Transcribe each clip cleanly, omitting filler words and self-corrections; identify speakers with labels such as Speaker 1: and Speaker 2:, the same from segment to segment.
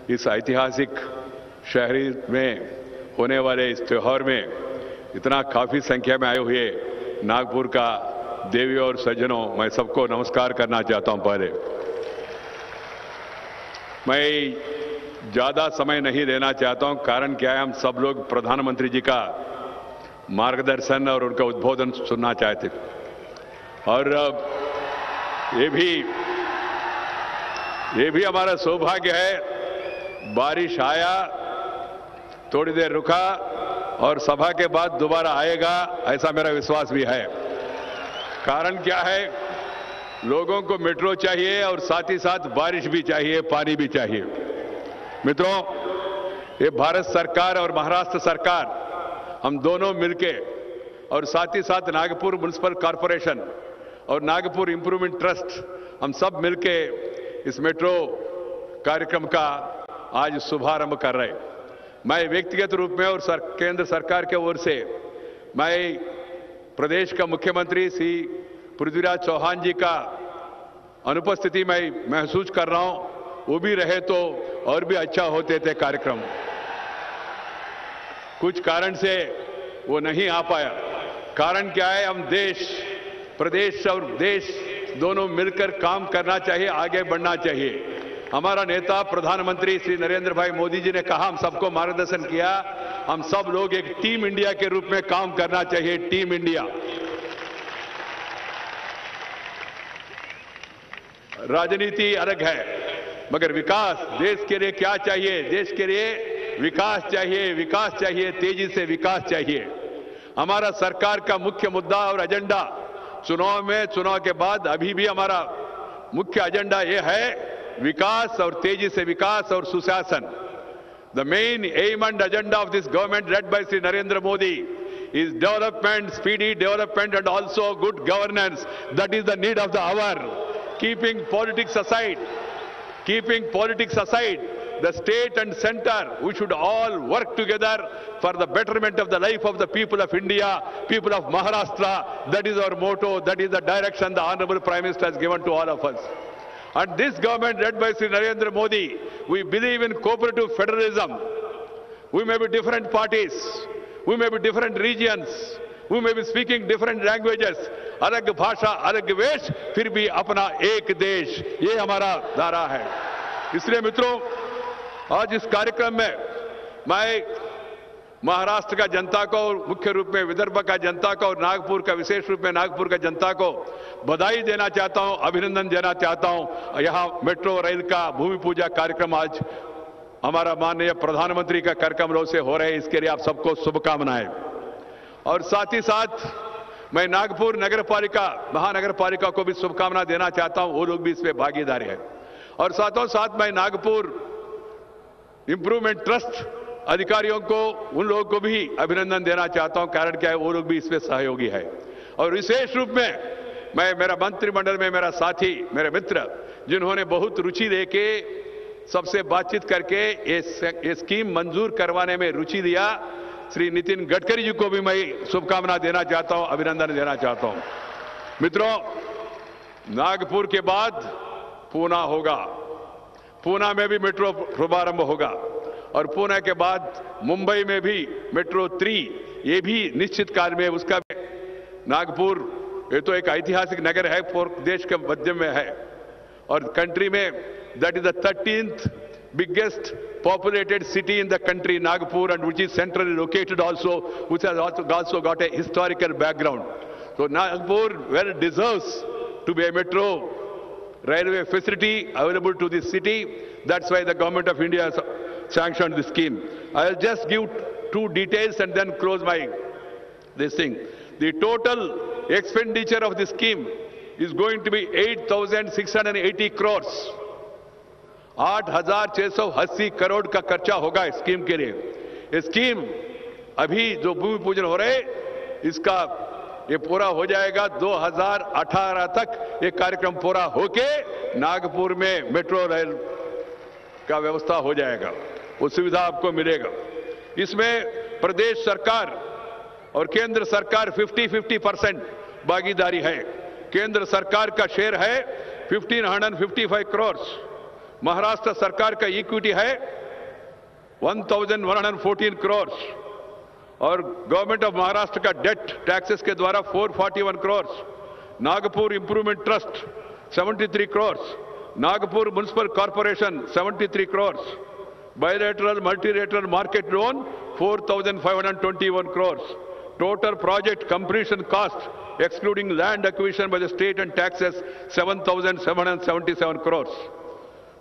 Speaker 1: इस ऐतिहासिक शहरी में होने वाले इस त्योहार में इतना काफी संख्या में आए हुए नागपुर का देवियों और सज्जनों, मैं सबको नमस्कार करना चाहता हूं। पहले मैं ज्यादा समय नहीं लेना चाहता हूं, कारण क्या है, हम सब लोग प्रधानमंत्री जी का मार्गदर्शन और उनका उद्बोधन सुनना चाहते और ये भी हमारा सौभाग्य है। बारिश आया, थोड़ी देर रुका और सभा के बाद दोबारा आएगा, ऐसा मेरा विश्वास भी है। कारण क्या है, लोगों को मेट्रो चाहिए और साथ ही साथ बारिश भी चाहिए, पानी भी चाहिए। मित्रों, ये भारत सरकार और महाराष्ट्र सरकार, हम दोनों मिलके और साथ ही साथ नागपुर म्युनिसिपल कॉर्पोरेशन और नागपुर इंप्रूवमेंट ट्रस्ट, हम सब मिलके इस मेट्रो कार्यक्रम का आज शुभारंभ कर रहे हैं। मैं व्यक्तिगत रूप में और केंद्र सरकार के ओर से मैं प्रदेश का मुख्यमंत्री श्री पृथ्वीराज चौहान जी का अनुपस्थिति में महसूस कर रहा हूं। वो भी रहे तो और भी अच्छा होते थे कार्यक्रम, कुछ कारण से वो नहीं आ पाया। कारण क्या है, हम प्रदेश और देश दोनों मिलकर काम करना चाहिए, आगे बढ़ना चाहिए। हमारा नेता प्रधानमंत्री श्री नरेंद्र भाई मोदी जी ने कहा, हम सबको मार्गदर्शन किया, हम सब लोग एक टीम इंडिया के रूप में काम करना चाहिए। टीम इंडिया, राजनीति अलग है, मगर विकास देश के लिए क्या चाहिए? देश के लिए विकास चाहिए, विकास चाहिए, तेजी से विकास चाहिए। हमारा सरकार का मुख्य मुद्दा और एजेंडा चुनाव के बाद अभी भी हमारा मुख्य एजेंडा यह है, विकास और तेजी से विकास और सुशासन। The main aim and agenda of this government led by Sri Narendra Modi is development, speedy development and also good governance. That is the need of the hour. Keeping politics aside, the state and center, we should all work together for the betterment of the life of the people of India, people of Maharashtra. That is our motto, that is the direction the Honorable Prime Minister has given to all of us. And this government led by Sri Narendra Modi, we believe in cooperative federalism. We may be different parties, we may be different regions, we may be speaking different languages, अलग भाषा, अलग वेश, फिर भी अपना एक देश, ये हमारा धारा है। इसलिए मित्रों, आज इस कार्यक्रम में मैं महाराष्ट्र का जनता को और मुख्य रूप में विदर्भ का जनता को और नागपुर का, विशेष रूप में नागपुर का जनता को बधाई देना चाहता हूं, अभिनंदन देना चाहता हूं। यहां मेट्रो रेल का भूमि पूजा कार्यक्रम आज हमारा माननीय प्रधानमंत्री का कार्यक्रम से हो रहे हैं, इसके लिए आप सबको शुभकामनाएं। और साथ ही साथ मैं नागपुर नगरपालिका, महानगरपालिका को भी शुभकामना देना चाहता हूं, वो लोग भी इसमें भागीदार है। और साथों साथ मैं नागपुर इंप्रूवमेंट ट्रस्ट अधिकारियों को, उन लोगों को भी अभिनंदन देना चाहता हूं। कारण क्या है, वो लोग भी इसमें सहयोगी है। और विशेष रूप में मैं, मेरा मंत्रिमंडल में मेरा साथी, मेरे मित्र, जिन्होंने बहुत रुचि लेके सबसे बातचीत करके ये स्कीम मंजूर करवाने में रुचि लिया, श्री नितिन गडकरी जी को भी मैं शुभकामना देना चाहता हूं, अभिनंदन देना चाहता हूं। मित्रों, नागपुर के बाद पूना होगा, पूना में भी मेट्रो शुभारंभ होगा और पुणे के बाद मुंबई में भी मेट्रो 3, ये भी निश्चित काल में उसका नागपुर, ये तो एक ऐतिहासिक नगर है, देश के मध्य में है और कंट्री में that is the 13th biggest populated city in the country, Nagpur, and which is centrally located also, which has also got a historical background. So Nagpur well deserves to be a metro railway facility available to this city. That's why the government of India has sanctioned this scheme. I'll just give two details and then close this thing. The total expenditure of this scheme is going to be 8,680 crores. 8,680 crore का खर्चा होगा इस scheme के लिए। ये scheme अभी जो भूमि पूजन हो रहे, इसका ये पूरा हो जाएगा 2018 तक। ये कार्यक्रम पूरा होके नागपुर में मेट्रो रेल का व्यवस्था हो जाएगा, वो सुविधा आपको मिलेगा। इसमें प्रदेश सरकार और केंद्र सरकार 50-50% भागीदारी है। केंद्र सरकार का शेयर है 1,555 करोड़ महाराष्ट्र सरकार का इक्विटी है 1114 करोड़ और गवर्नमेंट ऑफ महाराष्ट्र का डेट टैक्सेस के द्वारा 441 crore. Nagpur improvement trust 73 crore, Nagpur municipal corporation 73 crore, bilateral multilateral market loan 4,521 crores. Total project completion cost excluding land acquisition by the state and taxes 7,777 crores.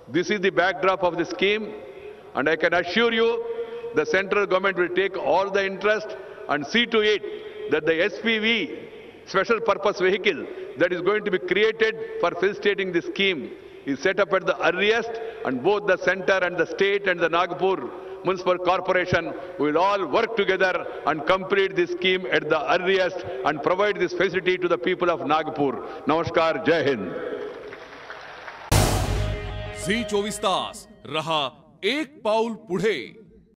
Speaker 1: This is the backdrop of the scheme, and I can assure you the central government will take all the interest and see to it that the SPV, special purpose vehicle, that is going to be created for facilitating the scheme is set up at the earliest, and both the center and the state and the Nagpur Municipal Corporation will all work together and complete this scheme at the earliest and provide this facility to the people of Nagpur. Namaskar, Jai Hind.
Speaker 2: झी 24 तास रहा एक पाऊल पुढे.